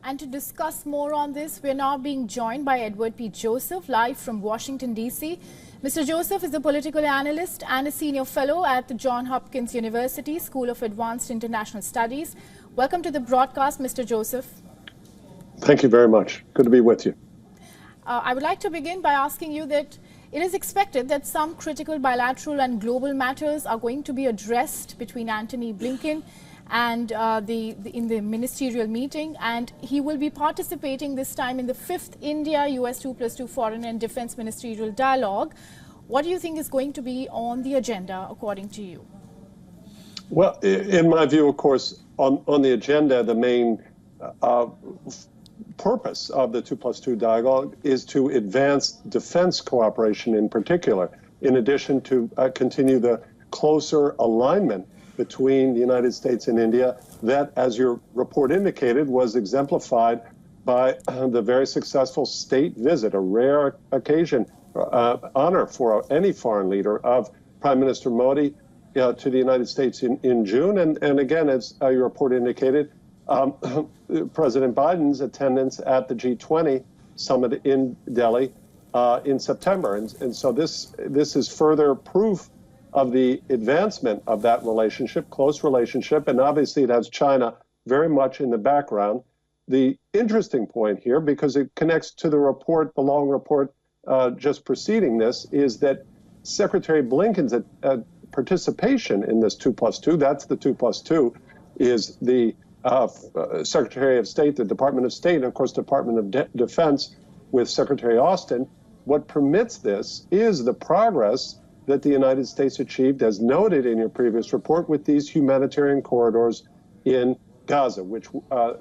And to discuss more on this, we're now being joined by Edward P. Joseph, live from Washington, D.C. Mr. Joseph is a political analyst and a senior fellow at the Johns Hopkins University School of Advanced International Studies. Welcome to the broadcast, Mr. Joseph. Thank you very much. Good to be with you. I would like to begin by asking you that it is expected that some critical bilateral and global matters are going to be addressed between Antony Blinken and in the ministerial meeting, and he will be participating this time in the 5th India-US 2+2 Foreign and Defense Ministerial Dialogue. What do you think is going to be on the agenda, according to you? Well, in my view, of course, on the agenda, the main purpose of the 2+2 dialogue is to advance defense cooperation in particular, in addition to continue the closer alignment between the United States and India that, as your report indicated, was exemplified by the very successful state visit, a rare occasion, honor for any foreign leader, of Prime Minister Modi to the United States in June. And again, as your report indicated, President Biden's attendance at the G20 summit in Delhi in September. And so this is further proof of the advancement of that relationship, close relationship, and obviously it has China very much in the background. The interesting point here, because it connects to the report, the long report just preceding this, is that Secretary Blinken's participation in this 2+2, that's the 2+2, is the Secretary of State, the Department of State, and of course Department of Defense with Secretary Austin. What permits this is the progress that the United States achieved, as noted in your previous report, with these humanitarian corridors in Gaza, which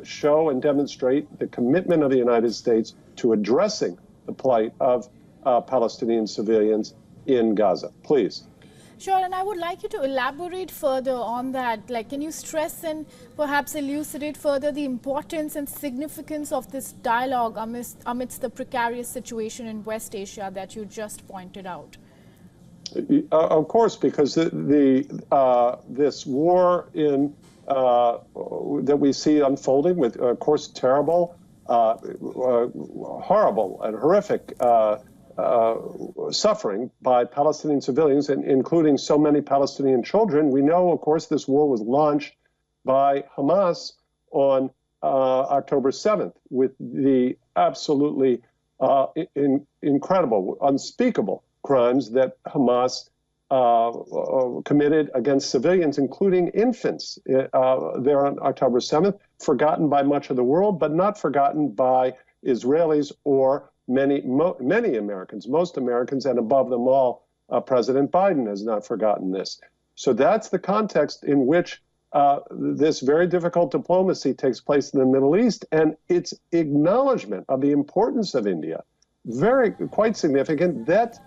show and demonstrate the commitment of the United States to addressing the plight of Palestinian civilians in Gaza. Please. Sure, and I would like you to elaborate further on that. Like, can you stress and perhaps elucidate further the importance and significance of this dialogue amidst the precarious situation in West Asia that you just pointed out? Of course, because this war that we see unfolding with, of course, terrible, horrible, and horrific suffering by Palestinian civilians, including so many Palestinian children. We know, of course, this war was launched by Hamas on October 7th with the absolutely incredible, unspeakable crimes that Hamas committed against civilians, including infants, there on October 7th, forgotten by much of the world, but not forgotten by Israelis or many Americans, most Americans, and above them all, President Biden has not forgotten this. So that's the context in which this very difficult diplomacy takes place in the Middle East, and its acknowledgement of the importance of India, quite significant, that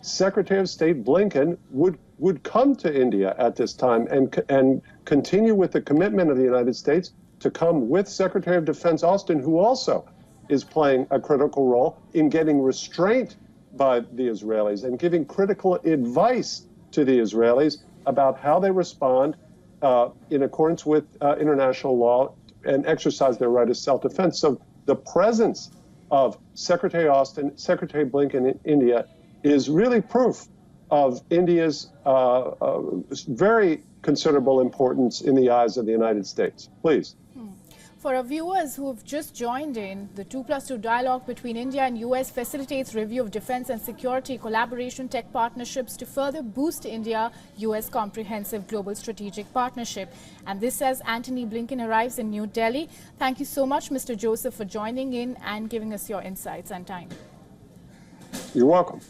Secretary of State Blinken would come to India at this time and continue with the commitment of the United States to come with Secretary of Defense Austin, who also is playing a critical role in getting restraint by the Israelis and giving critical advice to the Israelis about how they respond in accordance with international law and exercise their right of self-defense. So the presence of Secretary Austin, Secretary Blinken in India is really proof of India's very considerable importance in the eyes of the United States. Please. For our viewers who have just joined in, the 2+2 dialogue between India and US facilitates review of defense and security collaboration tech partnerships to further boost India-US comprehensive global strategic partnership. And this as Antony Blinken arrives in New Delhi. Thank you so much, Mr. Joseph, for joining in and giving us your insights and time. You're welcome.